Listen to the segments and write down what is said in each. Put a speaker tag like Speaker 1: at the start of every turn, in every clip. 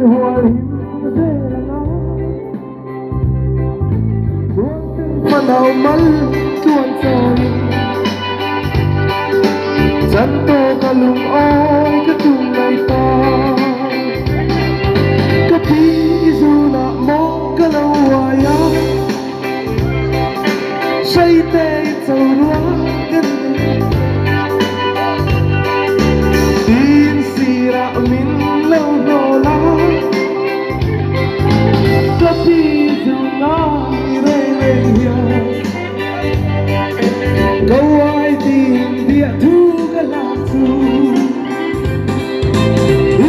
Speaker 1: hualim zerana Manau mal tuan soi Janto kalung oi katung nai ta Kapi izuna mo kalawaya Say te tsau ruang kan Din sira min lâu nô la Kapi izuna ire le hiya Câu ai tìm địa thu cái lạc thu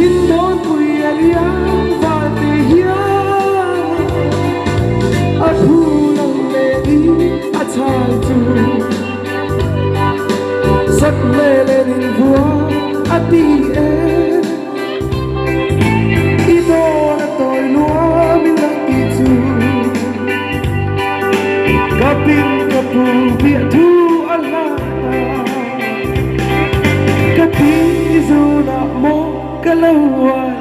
Speaker 1: In đón quỳ aliang và tì hiya A thu lòng lệ đi a chai thu Sắc lệ lệ đình vua a tì e I đô na tôi lúa mình lăng tì thu Kapin kapu địa thu Izuna mo kalaway.